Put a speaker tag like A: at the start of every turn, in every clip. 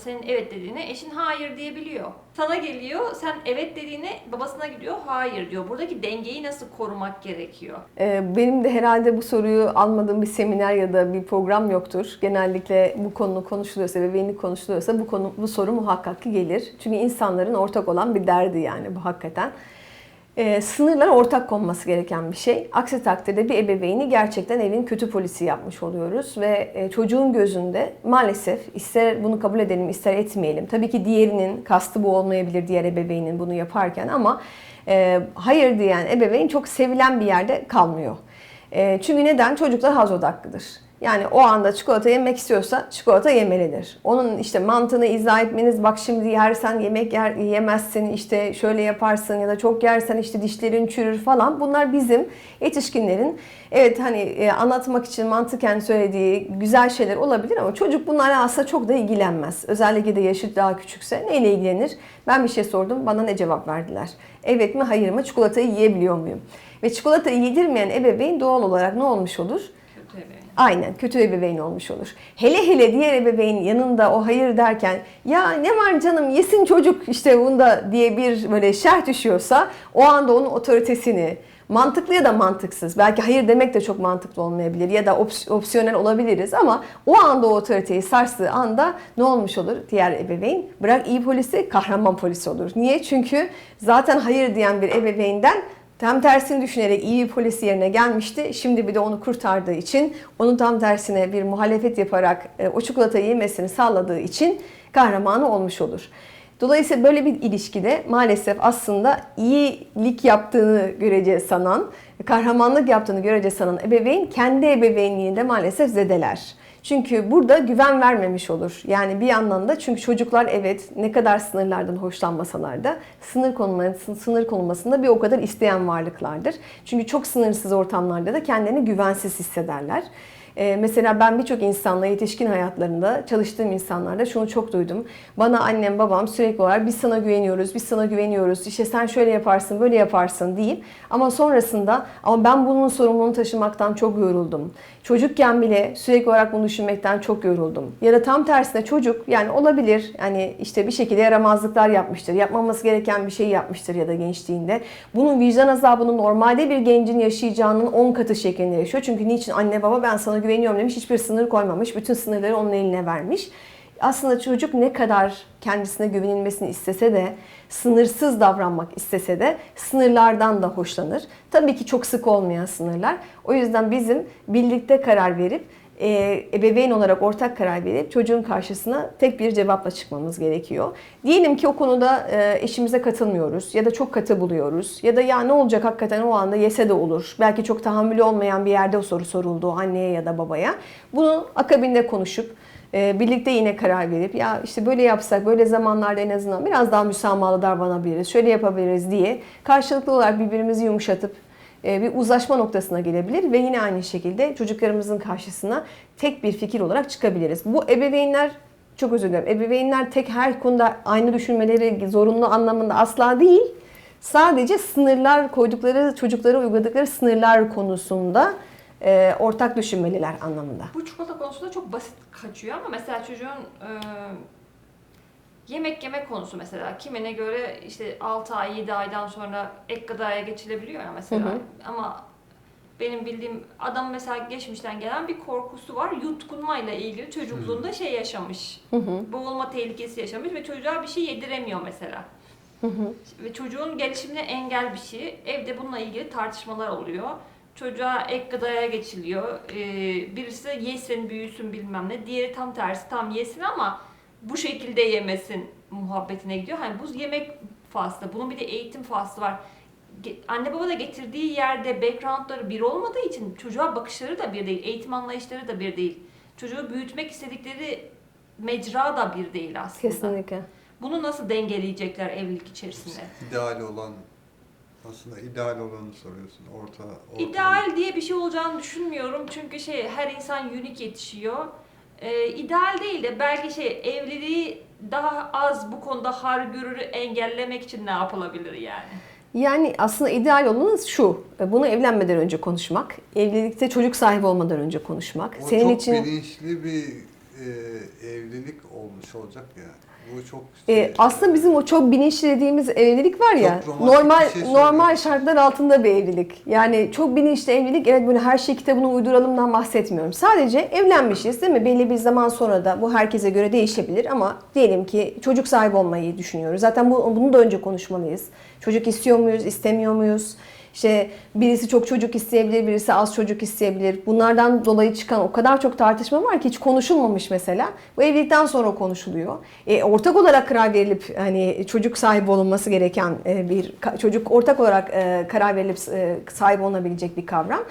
A: senin evet dediğine eşin hayır diyebiliyor. Sana geliyor, sen evet dediğine babasına gidiyor hayır diyor. Buradaki dengeyi nasıl korumak gerekiyor?
B: Benim de herhalde bu soruyu almadığım bir seminer ya da bir program yoktur. Genellikle bu konu konuşuluyorsa, ebeveynlik konuşuluyorsa bu soru muhakkak ki gelir. Çünkü insanların ortak olan bir derdi yani bu hakikaten. Sınırlar ortak konması gereken bir şey. Aksi takdirde bir ebeveyni gerçekten evin kötü polisi yapmış oluyoruz ve çocuğun gözünde maalesef ister bunu kabul edelim ister etmeyelim. Tabii ki diğerinin kastı bu olmayabilir, diğer ebeveynin bunu yaparken, ama hayır diyen ebeveyn çok sevilen bir yerde kalmıyor. Çünkü neden? Çocuklar haz odaklıdır. Yani o anda çikolata yemek istiyorsa çikolata yemelidir. Onun işte mantığını izah etmeniz, bak şimdi yersen yemezsin, işte şöyle yaparsın ya da çok yersen işte dişlerin çürür falan. Bunlar bizim yetişkinlerin evet hani anlatmak için mantıken söylediği güzel şeyler olabilir ama çocuk bunlarla aslında çok da ilgilenmez. Özellikle de yaşı daha küçükse neyle ilgilenir? Ben bir şey sordum, bana ne cevap verdiler? Evet mi, hayır mı? Çikolatayı yiyebiliyor muyum? Ve çikolatayı yedirmeyen ebeveyn doğal olarak ne olmuş olur?
A: Kötü ebeveyn.
B: Aynen, kötü ebeveyn olmuş olur. Hele hele diğer ebeveyn yanında o hayır derken ya ne var canım yesin çocuk işte bunda diye bir böyle şerh düşüyorsa o anda onun otoritesini, mantıklı ya da mantıksız, belki hayır demek de çok mantıklı olmayabilir ya da opsiyonel olabiliriz ama o anda o otoriteyi sarstığı anda ne olmuş olur? Diğer ebeveyn bırak iyi polisi, kahraman polisi olur. Niye? Çünkü zaten hayır diyen bir ebeveynden tam tersini düşünerek iyi bir polis yerine gelmişti. Şimdi bir de onu kurtardığı için, onun tam tersine bir muhalefet yaparak o çikolatayı yemesini sağladığı için kahramanı olmuş olur. Dolayısıyla böyle bir ilişkide maalesef aslında iyilik yaptığını görece sanan, kahramanlık yaptığını görece sanan ebeveyn kendi ebeveynliğini de maalesef zedeler. Çünkü burada güven vermemiş olur. Yani bir anlamda, çünkü çocuklar evet ne kadar sınırlardan hoşlanmasalar da sınır konulmasında bir o kadar isteyen varlıklardır. Çünkü çok sınırsız ortamlarda da kendilerini güvensiz hissederler. Mesela ben birçok insanla yetişkin hayatlarında çalıştığım insanlarda şunu çok duydum. Bana annem babam sürekli olarak biz sana güveniyoruz, biz sana güveniyoruz, işte sen şöyle yaparsın, böyle yaparsın deyip ama sonrasında ama ben bunun sorumluluğunu taşımaktan çok yoruldum. Çocukken bile sürekli olarak bunu düşünmekten çok yoruldum. Ya da tam tersine çocuk yani olabilir yani işte bir şekilde yaramazlıklar yapmıştır, yapmaması gereken bir şey yapmıştır ya da gençliğinde. Bunun vicdan azabını normalde bir gencin yaşayacağının 10 katı şeklinde yaşıyor. Çünkü niçin? Anne baba ben sana güveniyorum demiş, hiçbir sınır koymamış, bütün sınırları onun eline vermiş. Aslında çocuk ne kadar kendisine güvenilmesini istese de, sınırsız davranmak istese de sınırlardan da hoşlanır. Tabii ki çok sık olmayan sınırlar. O yüzden bizim birlikte karar verip, ebeveyn olarak ortak karar verip çocuğun karşısına tek bir cevapla çıkmamız gerekiyor. Diyelim ki o konuda eşimize katılmıyoruz ya da çok katı buluyoruz ya da ya ne olacak hakikaten o anda yese de olur. Belki çok tahammülü olmayan bir yerde o soru soruldu anneye ya da babaya. Bunu akabinde konuşup birlikte yine karar verip ya işte böyle yapsak böyle zamanlarda en azından biraz daha müsamahalı davranabiliriz, şöyle yapabiliriz diye karşılıklı olarak birbirimizi yumuşatıp bir uzlaşma noktasına gelebilir ve yine aynı şekilde çocuklarımızın karşısına tek bir fikir olarak çıkabiliriz. Bu ebeveynler, çok özür dilerim, ebeveynler tek her konuda aynı düşünmeleri zorunlu anlamında asla değil. Sadece sınırlar koydukları, çocuklara uyguladıkları sınırlar konusunda ortak düşünmeliler anlamında.
A: Bu çikolata konusunda çok basit kaçıyor ama mesela çocuğun yemek yeme konusu mesela kimine göre işte 6 ay 7 aydan sonra ek gıdaya geçilebiliyor ya mesela. Ama benim bildiğim adam mesela geçmişten gelen bir korkusu var. Yutkunmayla ilgili çocukluğunda şey yaşamış. Boğulma tehlikesi yaşamış ve çocuğa bir şey yediremiyor mesela. Ve çocuğun gelişimine engel bir şey. Evde bununla ilgili tartışmalar oluyor. Çocuğa ek gıdaya geçiliyor. Birisi yesin, büyüsün bilmem ne. Diğeri tam tersi, tam yesin ama bu şekilde yemesin muhabbetine gidiyor. Hani bu yemek faslı. Bunun bir de eğitim faslı var. Anne baba da getirdiği yerde backgroundları bir olmadığı için çocuğa bakışları da bir değil. Eğitim anlayışları da bir değil. Çocuğu büyütmek istedikleri mecra da bir değil aslında.
B: Kesinlikle.
A: Bunu nasıl dengeleyecekler evlilik içerisinde?
C: İdeal olan, aslında ideal olanı soruyorsun. Orta.
A: İdeal diye bir şey olacağını düşünmüyorum. Çünkü her insan unik yetişiyor. İdeal değil de belki evliliği daha az bu konuda hargürü engellemek için ne yapılabilir yani?
B: Yani aslında ideal olanı şu, bunu evlenmeden önce konuşmak, evlilikte çocuk sahibi olmadan önce konuşmak.
C: O
B: Senin
C: çok
B: için
C: bilinçli bir evlilik olmuş olacak ya. Bu çok
B: Aslında bizim o çok bilinçli dediğimiz evlilik var ya,
C: Çok romantik
B: normal
C: bir şey
B: normal şartlar altında bir evlilik. Yani çok bilinçli evlilik, evet, böyle her şey kitabını uyduralımdan bahsetmiyorum. Sadece evlenmişiz değil mi? Belli bir zaman sonra da bu herkese göre değişebilir ama diyelim ki çocuk sahibi olmayı düşünüyoruz. Zaten bunu da önce konuşmalıyız. Çocuk istiyor muyuz, istemiyor muyuz? İşte birisi çok çocuk isteyebilir, birisi az çocuk isteyebilir. Bunlardan dolayı çıkan o kadar çok tartışma var ki hiç konuşulmamış mesela. Bu evlilikten sonra konuşuluyor. Ortak olarak karar verilip hani çocuk sahibi olunması gereken çocuk ortak olarak karar verilip sahibi olunabilecek bir kavram.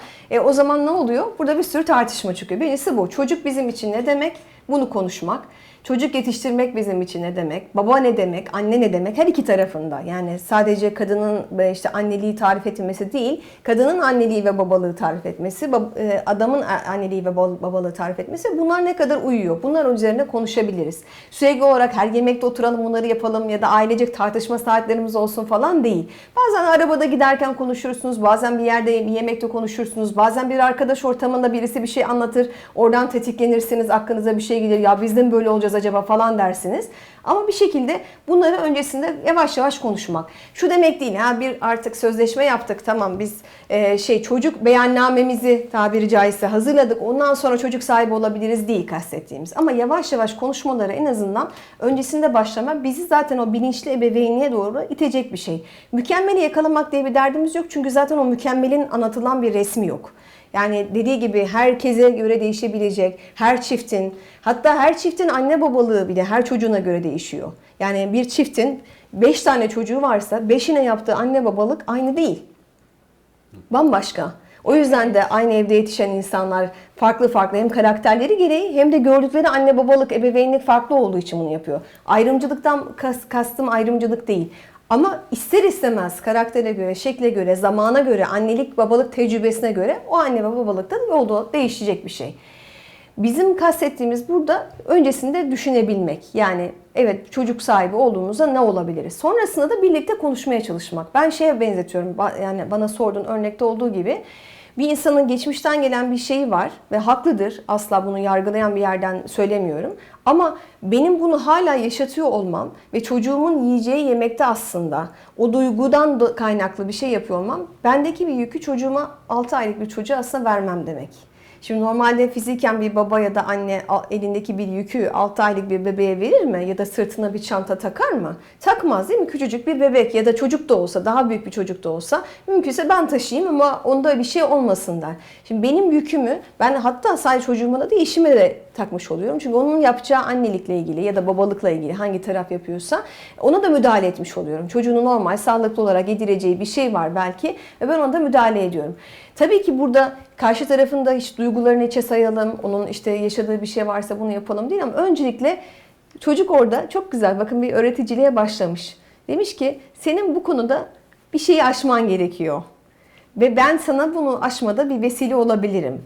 B: O zaman ne oluyor? Burada bir sürü tartışma çıkıyor. Birincisi bu. Çocuk bizim için ne demek? Bunu konuşmak. Çocuk yetiştirmek bizim için ne demek? Baba ne demek? Anne ne demek? Her iki tarafında. Yani sadece kadının işte anneliği tarif etmesi değil, kadının anneliği ve babalığı tarif etmesi, adamın anneliği ve babalığı tarif etmesi, bunlar ne kadar uyuyor? Bunlar üzerine konuşabiliriz. Sürekli olarak her yemekte oturalım, bunları yapalım ya da ailecek tartışma saatlerimiz olsun falan değil. Bazen arabada giderken konuşursunuz, bazen bir yerde bir yemekte konuşursunuz, bazen bir arkadaş ortamında birisi bir şey anlatır, oradan tetiklenirsiniz, aklınıza bir şey gelir, ya biz de mi böyle olacağız acaba falan dersiniz. Ama bir şekilde bunları öncesinde yavaş yavaş konuşmak. Şu demek değil, bir artık sözleşme yaptık, tamam biz çocuk beyannamemizi tabiri caizse hazırladık, ondan sonra çocuk sahibi olabiliriz değil kastettiğimiz. Ama yavaş yavaş konuşmaları en azından öncesinde başlama bizi zaten o bilinçli ebeveynliğe doğru itecek bir şey. Mükemmeli yakalamak diye bir derdimiz yok çünkü zaten o mükemmelin anlatılan bir resmi yok. Yani dediği gibi herkese göre değişebilecek, hatta her çiftin anne babalığı bile her çocuğuna göre değişiyor. Yani bir çiftin 5 tane çocuğu varsa 5'ine yaptığı anne babalık aynı değil. Bambaşka. O yüzden de aynı evde yetişen insanlar farklı hem karakterleri gereği hem de gördükleri anne babalık, ebeveynlik farklı olduğu için bunu yapıyor. Ayrımcılıktan kastım ayrımcılık değil. Ama ister istemez karaktere göre, şekle göre, zamana göre, annelik babalık tecrübesine göre o anne ve babalıkta yolda değişecek bir şey. Bizim kastettiğimiz burada öncesinde düşünebilmek. Yani evet, çocuk sahibi olduğumuzda ne olabiliriz? Sonrasında da birlikte konuşmaya çalışmak. Ben şeye benzetiyorum, yani bana sorduğun örnekte olduğu gibi bir insanın geçmişten gelen bir şeyi var ve haklıdır. Asla bunu yargılayan bir yerden söylemiyorum. Ama benim bunu hala yaşatıyor olmam ve çocuğumun yiyeceği yemekte aslında o duygudan kaynaklı bir şey yapıyor olmam, bendeki bir yükü çocuğuma 6 aylık bir çocuğa aslında vermem demek. Şimdi normalde fiziken bir baba ya da anne elindeki bir yükü 6 aylık bir bebeğe verir mi? Ya da sırtına bir çanta takar mı? Takmaz değil mi? Küçücük bir bebek ya da çocuk da olsa, daha büyük bir çocuk da olsa mümkünse ben taşıyayım ama onda bir şey olmasın der. Şimdi benim yükümü ben hatta sadece çocuğuma da değil, eşime de takmış oluyorum. Çünkü onun yapacağı annelikle ilgili ya da babalıkla ilgili hangi taraf yapıyorsa ona da müdahale etmiş oluyorum. Çocuğunu normal, sağlıklı olarak yedireceği bir şey var belki ve ben ona da müdahale ediyorum. Tabii ki burada karşı tarafında hiç duygularını içe sayalım, onun işte yaşadığı bir şey varsa bunu yapalım değil ama öncelikle çocuk orada çok güzel, bakın bir öğreticiliğe başlamış. Demiş ki senin bu konuda bir şeyi aşman gerekiyor ve ben sana bunu aşmada bir vesile olabilirim.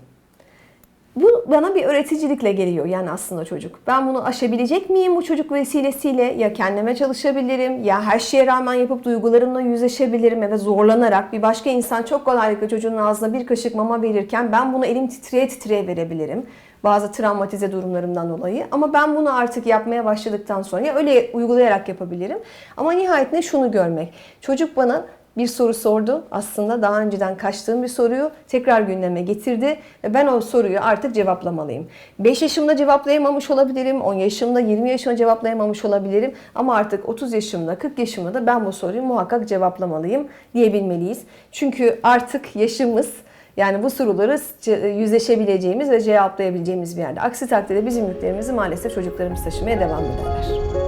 B: Bu bana bir öğreticilikle geliyor yani aslında çocuk. Ben bunu aşabilecek miyim bu çocuk vesilesiyle? Ya kendime çalışabilirim, ya her şeye rağmen yapıp duygularımla yüzleşebilirim ya da zorlanarak bir başka insan çok kolaylıkla çocuğun ağzına bir kaşık mama verirken ben bunu elim titreye titreye verebilirim. Bazı travmatize durumlarımdan dolayı. Ama ben bunu artık yapmaya başladıktan sonra ya öyle uygulayarak yapabilirim. Ama nihayetinde şunu görmek. Çocuk bana bir soru sordu. Aslında daha önceden kaçtığım bir soruyu tekrar gündeme getirdi ve ben o soruyu artık cevaplamalıyım. 5 yaşımda cevaplayamamış olabilirim, 10 yaşımda, 20 yaşımda cevaplayamamış olabilirim ama artık 30 yaşımda, 40 yaşımda da ben bu soruyu muhakkak cevaplamalıyım diyebilmeliyiz. Çünkü artık yaşımız, yani bu soruları yüzleşebileceğimiz ve cevaplayabileceğimiz bir yerde. Aksi takdirde bizim yüklerimizi maalesef çocuklarımız taşımaya devam ederler.